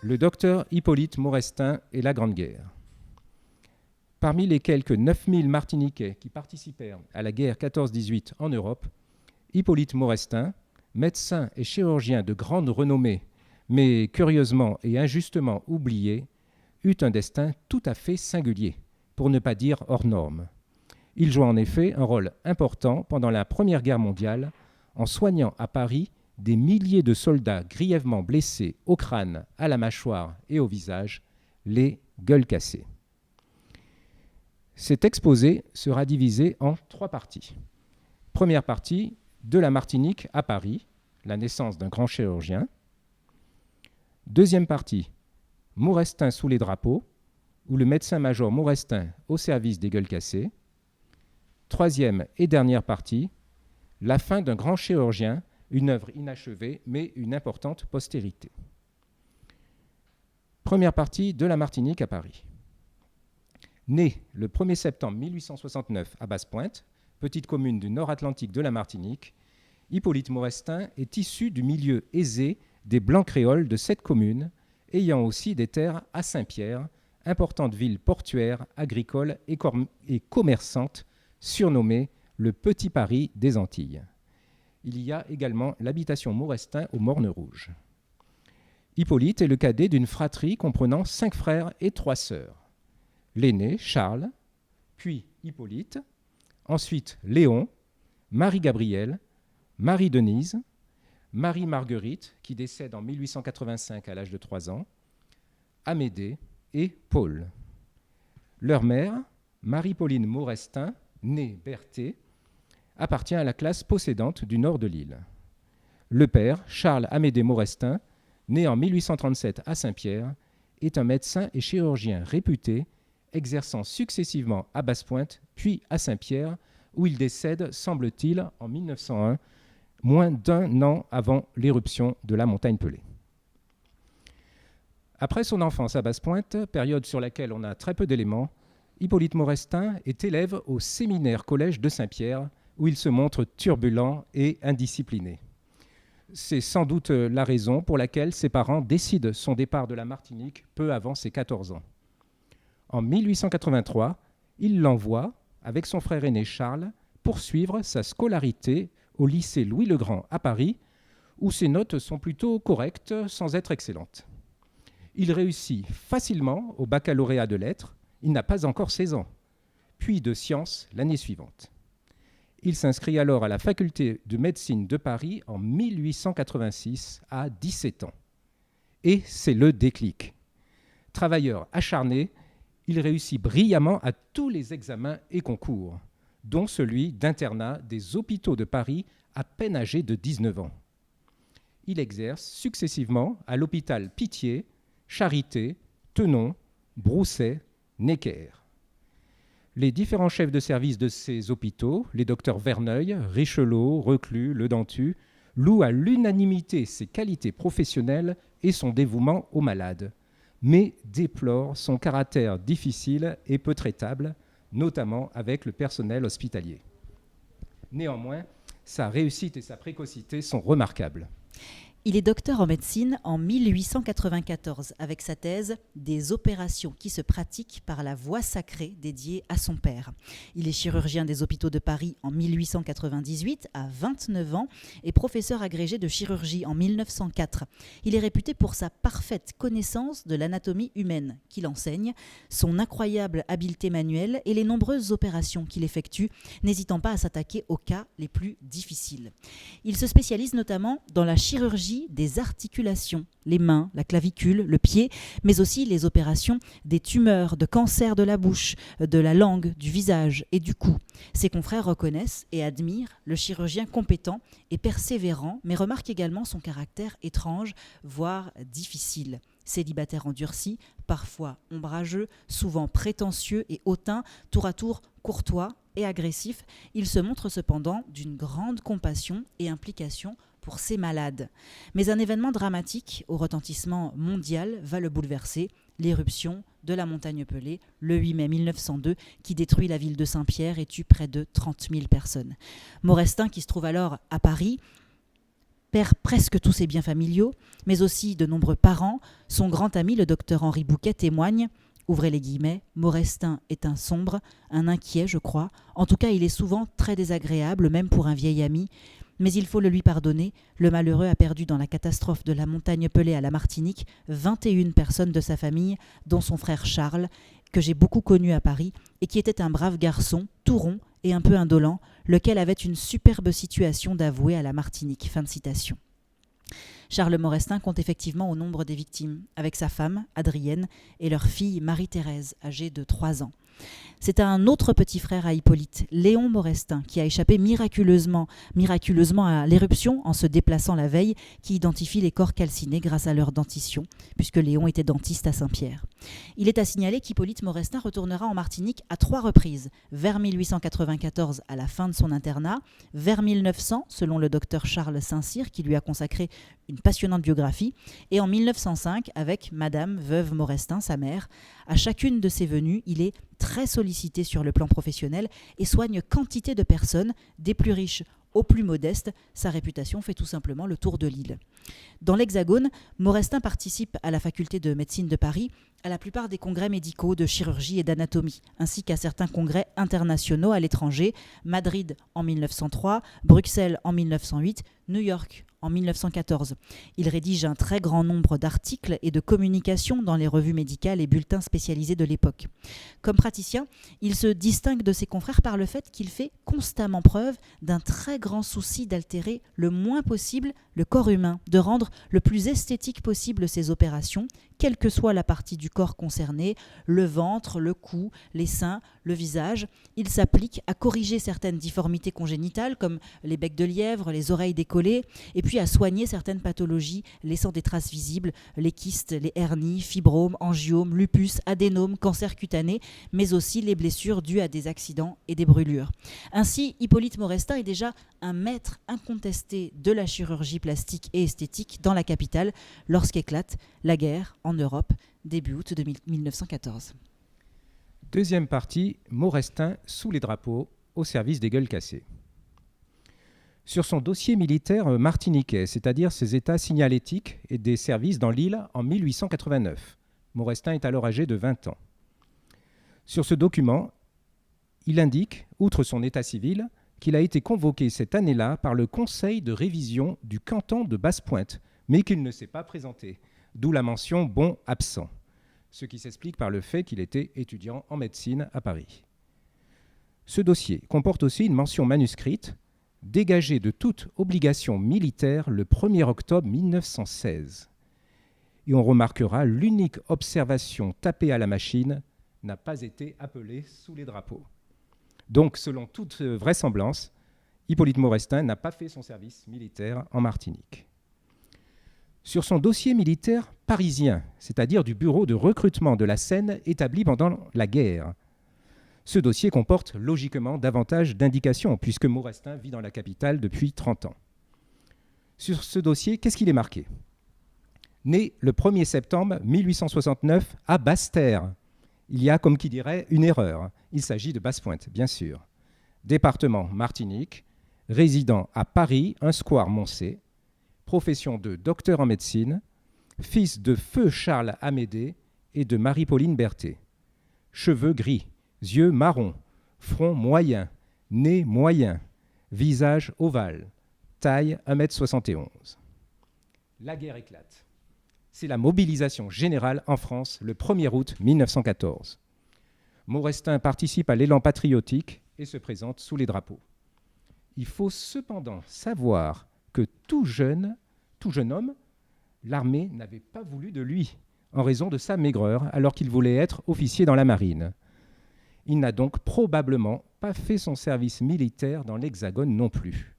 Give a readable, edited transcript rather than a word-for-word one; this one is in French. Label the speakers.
Speaker 1: le docteur Hippolyte Maurestin et la Grande Guerre. Parmi les quelques 9000 Martiniquais qui participèrent à la guerre 14-18 en Europe, Hippolyte Maurestin, médecin et chirurgien de grande renommée, mais curieusement et injustement oublié, eut un destin tout à fait singulier, pour ne pas dire hors norme. Il joua en effet un rôle important pendant la Première Guerre mondiale en soignant à Paris des milliers de soldats grièvement blessés au crâne, à la mâchoire et au visage, les gueules cassées. Cet exposé sera divisé en 3 parties. Première partie, de la Martinique à Paris, la naissance d'un grand chirurgien. Deuxième partie, Maurestin sous les drapeaux, où le médecin-major Maurestin au service des gueules cassées. Troisième et dernière partie, la fin d'un grand chirurgien, une œuvre inachevée, mais une importante postérité. Première partie, de la Martinique à Paris. Né le 1er septembre 1869 à Basse-Pointe, petite commune du nord Atlantique de la Martinique, Hippolyte Maurestin est issu du milieu aisé des Blancs créoles de cette commune, ayant aussi des terres à Saint-Pierre, importante ville portuaire, agricole et commerçante, surnommée le Petit Paris des Antilles. Il y a également l'habitation Maurestin aux Mornes Rouges. Hippolyte est le cadet d'une fratrie comprenant 5 frères et 3 sœurs. L'aîné, Charles, puis Hippolyte, ensuite Léon, Marie-Gabrielle, Marie-Denise, Marie-Marguerite, qui décède en 1885 à l'âge de 3 ans, Amédée et Paul. Leur mère, Marie-Pauline Maurestin, née Berthet, appartient à la classe possédante du nord de l'île. Le père, Charles Amédée Maurestin, né en 1837 à Saint-Pierre, est un médecin et chirurgien réputé, exerçant successivement à Basse-Pointe puis à Saint-Pierre, où il décède, semble-t-il, en 1901, moins d'1 an avant l'éruption de la montagne Pelée. Après son enfance à Basse-Pointe, période sur laquelle on a très peu d'éléments, Hippolyte Maurestin est élève au séminaire collège de Saint-Pierre, où il se montre turbulent et indiscipliné. C'est sans doute la raison pour laquelle ses parents décident son départ de la Martinique peu avant ses 14 ans. En 1883, il l'envoie, avec son frère aîné Charles, poursuivre sa scolarité au lycée Louis-le-Grand à Paris, où ses notes sont plutôt correctes sans être excellentes. Il réussit facilement au baccalauréat de lettres, il n'a pas encore 16 ans, puis de sciences l'année suivante. Il s'inscrit alors à la faculté de médecine de Paris en 1886 à 17 ans. Et c'est le déclic. Travailleur acharné, il réussit brillamment à tous les examens et concours, dont celui d'internat des hôpitaux de Paris à peine âgé de 19 ans. Il exerce successivement à l'hôpital Pitié, Charité, Tenon, Brousset, Necker. Les différents chefs de service de ces hôpitaux, les docteurs Verneuil, Richelot, Reclus, Ledentu, louent à l'unanimité ses qualités professionnelles et son dévouement aux malades, mais déplorent son caractère difficile et peu traitable, notamment avec le personnel hospitalier. Néanmoins, sa réussite et sa précocité sont remarquables.
Speaker 2: Il est docteur en médecine en 1894 avec sa thèse « Des opérations qui se pratiquent par la voie sacrée » dédiée à son père. Il est chirurgien des hôpitaux de Paris en 1898 à 29 ans et professeur agrégé de chirurgie en 1904. Il est réputé pour sa parfaite connaissance de l'anatomie humaine qu'il enseigne, son incroyable habileté manuelle et les nombreuses opérations qu'il effectue, n'hésitant pas à s'attaquer aux cas les plus difficiles. Il se spécialise notamment dans la chirurgie des articulations, les mains, la clavicule, le pied, mais aussi les opérations des tumeurs, de cancer de la bouche, de la langue, du visage et du cou. Ses confrères reconnaissent et admirent le chirurgien compétent et persévérant, mais remarquent également son caractère étrange, voire difficile. Célibataire endurci, parfois ombrageux, souvent prétentieux et hautain, tour à tour courtois et agressif, il se montre cependant d'une grande compassion et implication pour ses malades. Mais un événement dramatique au retentissement mondial va le bouleverser, l'éruption de la montagne Pelée, le 8 mai 1902, qui détruit la ville de Saint-Pierre et tue près de 30 000 personnes. Maurestin, qui se trouve alors à Paris, perd presque tous ses biens familiaux, mais aussi de nombreux parents. Son grand ami, le docteur Henri Bouquet, témoigne, ouvrez les guillemets, Maurestin est un sombre, un inquiet, je crois. En tout cas, il est souvent très désagréable, même pour un vieil ami. Mais il faut le lui pardonner, le malheureux a perdu dans la catastrophe de la montagne Pelée à la Martinique 21 personnes de sa famille, dont son frère Charles, que j'ai beaucoup connu à Paris, et qui était un brave garçon, tout rond et un peu indolent, lequel avait une superbe situation d'avoué à la Martinique. Fin de citation. Charles Maurestin compte effectivement au nombre des victimes, avec sa femme, Adrienne, et leur fille Marie-Thérèse, âgée de 3 ans. C'est un autre petit frère à Hippolyte, Léon Maurestin, qui a échappé miraculeusement à l'éruption en se déplaçant la veille, qui identifie les corps calcinés grâce à leur dentition, puisque Léon était dentiste à Saint-Pierre. Il est à signaler qu'Hippolyte Maurestin retournera en Martinique à 3 reprises, vers 1894 à la fin de son internat, vers 1900 selon le docteur Charles Saint-Cyr qui lui a consacré une passionnante biographie, et en 1905 avec Madame Veuve Maurestin, sa mère. À chacune de ses venues, il est très sollicité sur le plan professionnel et soigne quantité de personnes, des plus riches aux plus modestes. Sa réputation fait tout simplement le tour de l'île. Dans l'Hexagone, Maurestin participe à la faculté de médecine de Paris à la plupart des congrès médicaux de chirurgie et d'anatomie, ainsi qu'à certains congrès internationaux à l'étranger, Madrid en 1903, Bruxelles en 1908, New York en 1914. Il rédige un très grand nombre d'articles et de communications dans les revues médicales et bulletins spécialisés de l'époque. Comme praticien, il se distingue de ses confrères par le fait qu'il fait constamment preuve d'un très grand souci d'altérer le moins possible le corps humain, de rendre le plus esthétique possible ses opérations, quelle que soit la partie du corps concernée, le ventre, le cou, les seins, le visage. Il s'applique à corriger certaines difformités congénitales comme les becs de lièvre, les oreilles décollées, et puis à soigner certaines pathologies laissant des traces visibles, les kystes, les hernies, fibromes, angiomes, lupus, adénomes, cancers cutanés, mais aussi les blessures dues à des accidents et des brûlures. Ainsi, Hippolyte Maurestin est déjà un maître incontesté de la chirurgie plastique et esthétique dans la capitale lorsqu'éclate la guerre en Europe, début août 1914.
Speaker 1: Deuxième partie, Maurestin sous les drapeaux, au service des gueules cassées. Sur son dossier militaire martiniquais, c'est-à-dire ses états signalétiques et des services dans l'île en 1889. Maurestin est alors âgé de 20 ans. Sur ce document, il indique, outre son état civil, qu'il a été convoqué cette année-là par le conseil de révision du canton de Basse-Pointe, mais qu'il ne s'est pas présenté, d'où la mention « bon absent », ce qui s'explique par le fait qu'il était étudiant en médecine à Paris. Ce dossier comporte aussi une mention manuscrite dégagé de toute obligation militaire le 1er octobre 1916. Et on remarquera l'unique observation tapée à la machine n'a pas été appelée sous les drapeaux. Donc, selon toute vraisemblance, Hippolyte Maurestin n'a pas fait son service militaire en Martinique. Sur son dossier militaire parisien, c'est-à-dire du bureau de recrutement de la Seine établi pendant la guerre, ce dossier comporte logiquement davantage d'indications, puisque Maurestin vit dans la capitale depuis 30 ans. Sur ce dossier, qu'est-ce qu'il est marqué ? Né le 1er septembre 1869 à Basse-Terre. Il y a, comme qui dirait, une erreur. Il s'agit de Basse-Pointe, bien sûr. Département Martinique, résident à Paris, un square Moncey, profession de docteur en médecine, fils de feu Charles Amédée et de Marie-Pauline Berthet. Cheveux gris, yeux marrons, front moyen, nez moyen, visage ovale, taille 1,71 m. La guerre éclate. C'est la mobilisation générale en France le 1er août 1914. Maurestin participe à l'élan patriotique et se présente sous les drapeaux. Il faut cependant savoir que tout jeune homme, l'armée n'avait pas voulu de lui, en raison de sa maigreur, alors qu'il voulait être officier dans la marine. Il n'a donc probablement pas fait son service militaire dans l'Hexagone non plus.